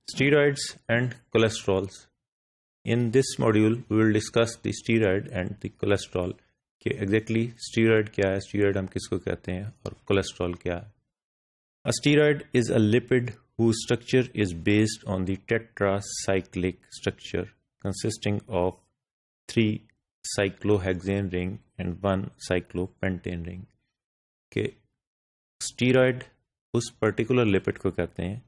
Steroids and cholesterols. In this module, we will discuss the steroid and the cholesterol. कि exactly steroid क्या है, steroid हम किसको कहते हैं और cholesterol क्या है. A steroid is a lipid whose structure is based on the tetracyclic structure consisting of 3 cyclohexane ring and 1 cyclopentane ring. कि steroid उस particular lipid को कहते हैं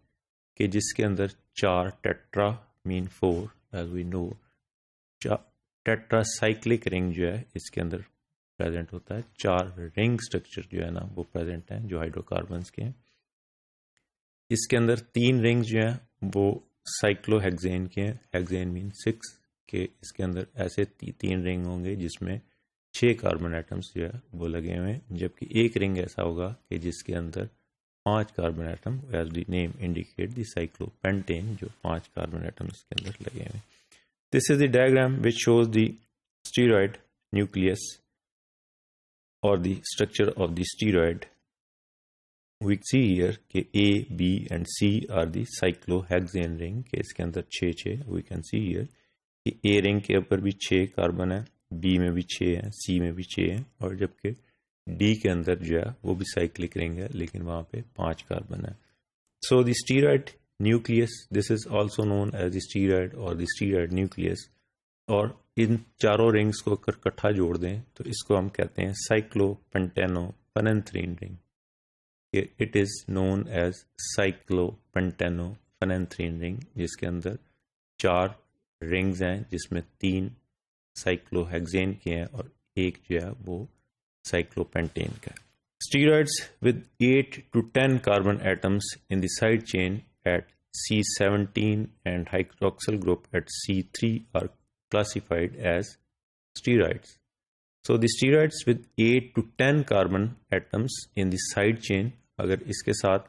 कि जिसके अंदर 4 टेट्रा मीन 4 as we know tetracyclic ring जो है इसके अंदर प्रेजेंट होता है. 4 रिंग स्ट्रक्चर जो है ना वो प्रेजेंट हैं जो हाइड्रोकार्बन्स के हैं. इसके अंदर 3 रिंग्स जो हैं वो साइक्लोहेक्सेन के हैं. हेक्सेन मीन 6 के इसके अंदर ऐसे 3 रिंग होंगे जिसमें 6 कार्बन एटम्स जो है वो लगे हुए हैं, जबकि एक रिंग ऐसा होगा कि जिसके अंदर 5 carbon atom as the name indicate the cyclopentane जो 5 कार्बन एटम्स के अंदर लगे हैं. This is the diagram which shows the steroid nucleus और the structure of the steroid. We see here कि A, B and C are the cyclohexane ring के इसके अंदर 6 वी कैन सी हियर कि A रिंग के ऊपर भी 6 carbon है, B में भी 6 है, C में भी 6 है और जबकि D के अंदर जो है वो भी साइक्लिक रिंग है लेकिन वहाँ पे 5 कार्बन है. So the steroid nucleus, this is also known as the steroid और द स्टीरॉयड न्यूक्लियस. और इन चारों रिंग्स को अगर इकट्ठा जोड़ दें तो इसको हम कहते हैं cyclopentanophenanthrene ring. It is known as cyclopentanophenanthrene ring जिसके अंदर 4 रिंग्स हैं जिसमें 3 साइक्लोहेक्सेन के हैं और एक जो है वो cyclopentane का. Steroids with 8 to 10 carbon atoms in the side chain at C17 and hydroxyl group at C3 are classified as steroids. So the steroids with 8 to 10 carbon atoms in the side chain, अगर इसके साथ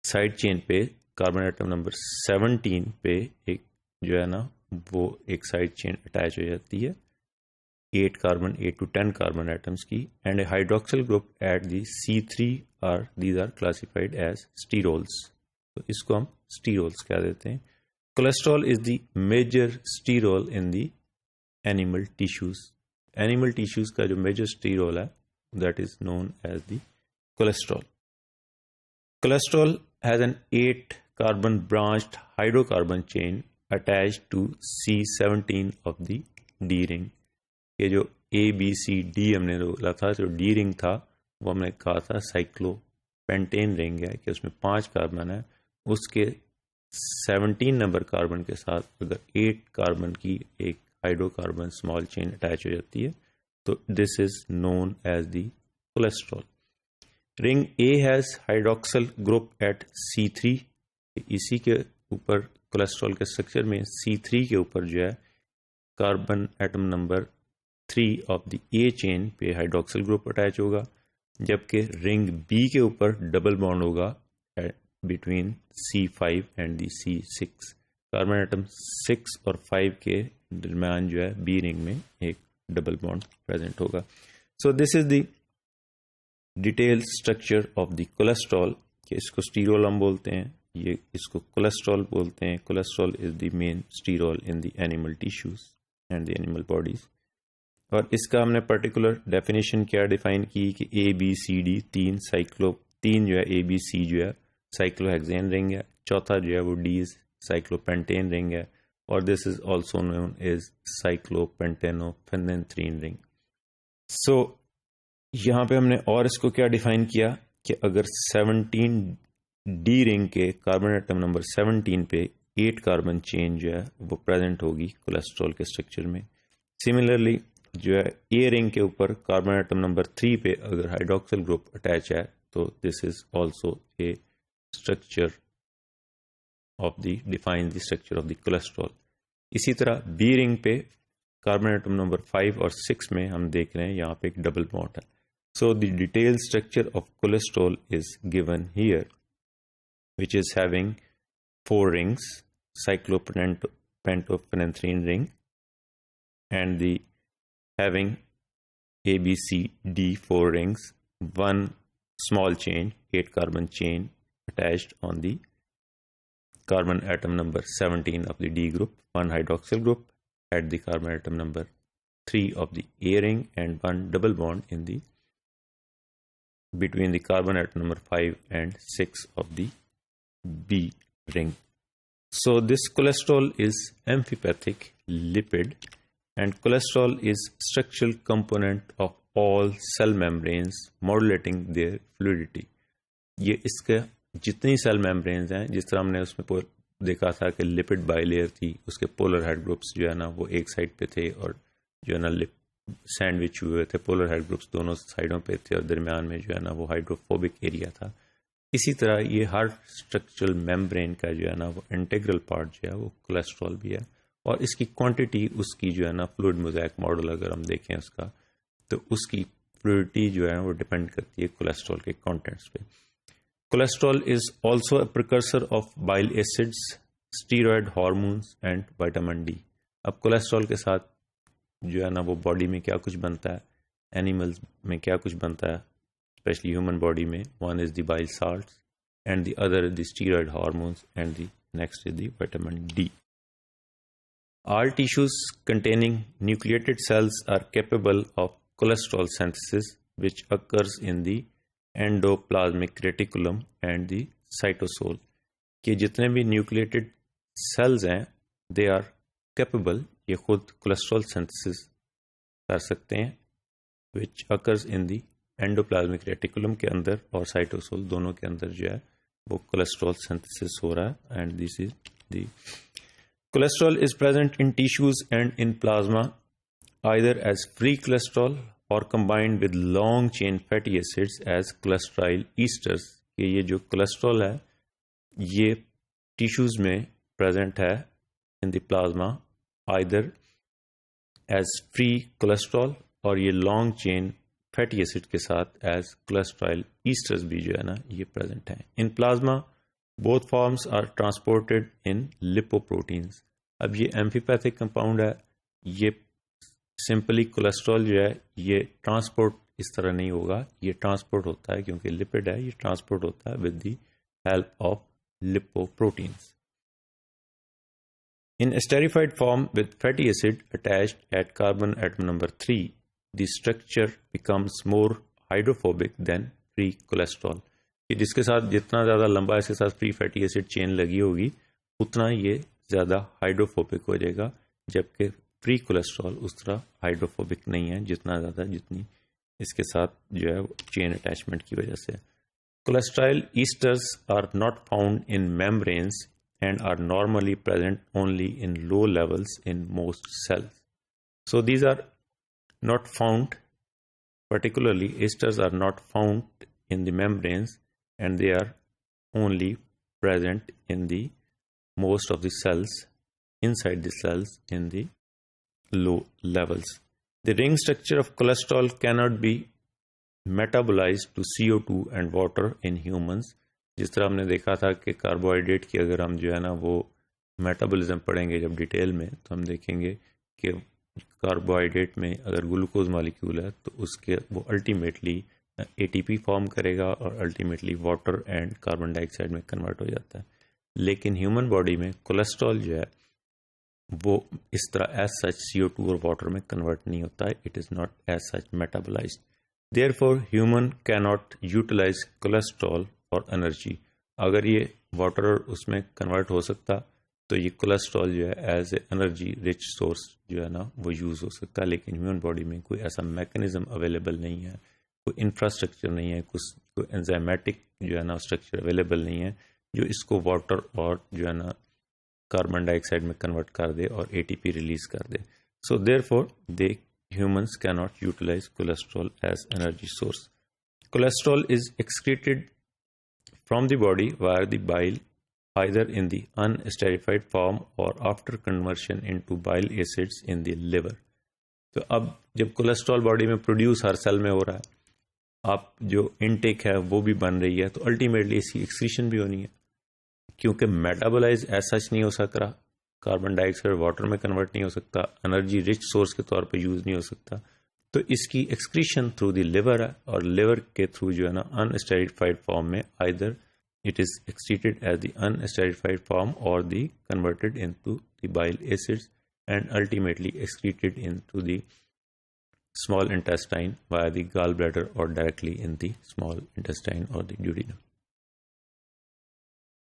side chain पे carbon atom number 17 पे एक जो है ना वो एक साइड चेन अटैच हो जाती है 8 to 10 carbon atoms की, and a hydroxyl group at the C3 these are classified as sterols. तो इसको हम sterols कह देते हैं. Cholesterol is the major sterol in the animal tissues. Animal tissues का जो major sterol है that is known as the cholesterol. Cholesterol has an 8 carbon branched hydrocarbon chain attached to C17 of the D ring. ये जो ABCD हमने बोला था, जो D ring था वो हमने कहा था साइक्लोपेंटेन रिंग है कि उसमें 5 कार्बन है. उसके 17 नंबर कार्बन के साथ अगर 8 कार्बन की एक हाइड्रोकार्बन स्मॉल चेन अटैच हो जाती है तो this is known as the cholesterol. Ring A has hydroxyl group at C3. इसी के ऊपर कोलेस्ट्रॉल के स्ट्रक्चर में C3 के ऊपर जो है carbon atom number 3 of the A chain पे हाइड्रोक्सिल ग्रुप अटैच होगा, जबकि रिंग B के ऊपर डबल बॉन्ड होगा between C5 and the C6. Carbon atom 6 और 5 के दरमियान जो है B रिंग में एक डबल बॉन्ड प्रेजेंट होगा. So this is the detail structure of the cholesterol कि इसको स्टीरोल हम बोलते हैं, ये इसको कोलेस्ट्रॉल बोलते हैं. Cholesterol is the main sterol in the animal tissues and the animal bodies. और इसका हमने पर्टिकुलर डेफिनेशन क्या डिफाइन की कि ABCD 3 जो है ABC जो है साइक्लोहेक्सेन रिंग है, चौथा जो है वो D साइक्लोपेंटेन रिंग है और this is also known as cyclopentanophenanthrene ring. So यहाँ पे हमने और इसको क्या डिफाइन किया कि अगर 17D रिंग के कार्बन एटम नंबर 17 पे 8 कार्बन चेन जो है वो प्रेजेंट होगी कोलेस्ट्रॉल के स्ट्रक्चर में. सिमिलरली जो है A रिंग के ऊपर कार्बन एटम नंबर 3 पे अगर हाइड्रोक्सिल ग्रुप अटैच है तो this is also a structure of the define the structure of the cholesterol. इसी तरह B रिंग पे कार्बन एटम नंबर 5 और 6 में हम देख रहे हैं यहाँ पे एक डबल बॉन्ड है. So the detail structure of cholesterol is given here which is having 4 rings, cyclopentophenanthrene ring, and the having ABCD 4 rings, 1 small chain, 8 carbon chain attached on the carbon atom number 17 of the D group, one hydroxyl group at the carbon atom number 3 of the A ring, and one double bond in the between the carbon atom number 5 and 6 of the B ring. So this cholesterol is amphipathic lipid, and cholesterol is structural component of all cell membranes modulating their fluidity. ये इसके जितनी cell membranes हैं, जिस तरह हमने उसमें देखा था कि लिपिड बाइलेयर थी, उसके पोलर हेड ग्रुप्स जो है ना वो एक साइड पे थे और जो है ना सैंडविच हुए थे, पोलर हेड ग्रुप्स दोनों साइडों पे थे और दरमियान में जो है ना वो हाइड्रोफोबिक एरिया था। इसी तरह ये हर स्ट्रक्चरल मेम्ब्रेन का जो है ना वो इंटीग्रल पार्ट जो है वो कोलेस्ट्रॉल भी है, और इसकी क्वांटिटी उसकी जो है ना फ्लूइड मोज़ेक मॉडल अगर हम देखें उसका, तो उसकी फ्लूइडिटी जो है वो डिपेंड करती है कोलेस्ट्रॉल के कंटेंट्स पे। Cholesterol is also a precursor of bile acids, steroid hormones and vitamin D. अब कोलेस्ट्रॉल के साथ जो है ना वो बॉडी में क्या कुछ बनता है, एनिमल्स में क्या कुछ बनता है, स्पेशली ह्यूमन बॉडी में, one is the bile salts and the other the steroid hormones and the next is the vitamin D. All tissues containing nucleated cells are capable of cholesterol synthesis, which occurs in the endoplasmic reticulum and the cytosol. कि जितने भी nucleated sales हैं, they are capable, ये खुद cholesterol synthesis कर सकते हैं, which occurs in the endoplasmic reticulum के अंदर और साइटोसोल दोनों के अंदर जो है वो कोलेस्ट्रॉल सिंथेसिस हो रहा है। And this is the cholesterol is present in tissues and in plasma either as free cholesterol or combined with long chain fatty acids as cholesterol esters। कि ये जो कोलेस्ट्रॉल है ये टिश्यूज में प्रेजेंट है in the plasma either as free cholesterol और ये long chain fatty acid के साथ एज कोलेस्ट्रॉल ईस्टर्स भी जो है ना ये प्रेजेंट है in plasma. Both forms are transported in lipoproteins. अब ये एम्फीपैथिक कंपाउंड है, ये सिंपली कोलेस्ट्रॉल जो है ये ट्रांसपोर्ट इस तरह नहीं होगा, ये ट्रांसपोर्ट होता है क्योंकि लिपिड है, ये ट्रांसपोर्ट होता है with the help of lipoproteins. In esterified form with fatty acid attached at carbon atom number 3, the structure becomes more hydrophobic than free cholesterol। कि जिसके साथ जितना ज़्यादा लंबा इसके साथ फ्री फैटी एसिड चेन लगी होगी उतना ये ज़्यादा हाइड्रोफोबिक हो जाएगा, जबकि फ्री कोलेस्ट्रॉल उस तरह हाइड्रोफोबिक नहीं है जितना ज़्यादा जितनी इसके साथ जो है चेन अटैचमेंट की वजह से। Cholesterol esters are not found in membranes and are normally present only in low levels in most cells. So these are not found, particularly esters are not found in the membranes and they are only present in the most of the cells, inside the cells in the low levels. The ring structure of cholesterol cannot be metabolized to CO2 and water in humans। जिस तरह हमने देखा था कि carbohydrate की अगर हम जो है ना वो मेटाबॉलिज्म पढ़ेंगे जब डिटेल में तो हम देखेंगे कि कार्बोहाइड्रेट में अगर ग्लूकोज मॉलिक्यूल है तो उसके वो अल्टीमेटली एटीपी फॉर्म करेगा और ultimately water and carbon dioxide में कन्वर्ट हो जाता है। लेकिन ह्यूमन बॉडी में कोलेस्ट्रॉल जो है वो इस तरह एज सच CO2 और वाटर में कन्वर्ट नहीं होता है, it is not as such metabolised. Therefore human can not utilise cholesterol और एनर्जी। अगर ये वाटर उसमें कन्वर्ट हो सकता तो ये कोलेस्ट्रॉल जो है as a energy rich source जो है ना वो यूज़ हो सकता है, लेकिन ह्यूमन बॉडी में कोई ऐसा मैकेनिज्म अवेलेबल नहीं है, कोई इंफ्रास्ट्रक्चर नहीं है, कोई एंजाइमेटिक जो है ना स्ट्रक्चर अवेलेबल नहीं है जो इसको वाटर और जो है ना कार्बन डाइऑक्साइड में कन्वर्ट कर दे और ATP रिलीज कर दे। So therefore they humans can not utilise cholesterol as energy source. Cholesterol is excreted from the body via the bile either in the unesterified form or after conversion into bile acids in the liver। तो अब जब cholesterol body में produce हर cell में हो रहा है, आप जो इनटेक है वो भी बन रही है, तो अल्टीमेटली इसकी एक्सक्रीशन भी होनी है क्योंकि मेटाबोलाइज एज सच नहीं हो सक रहा, कार्बन डाइऑक्साइड वाटर में कन्वर्ट नहीं हो सकता, एनर्जी रिच सोर्स के तौर पे यूज़ नहीं हो सकता, तो इसकी एक्सक्रीशन थ्रू द लिवर है और लिवर के थ्रू जो है ना अनस्टेरिफाइड फॉर्म में either it is excreted as the unesterified form or the converted into the bile acids and ultimately excreted into the small intestine via the gallbladder or directly in the small intestine or the duodenum.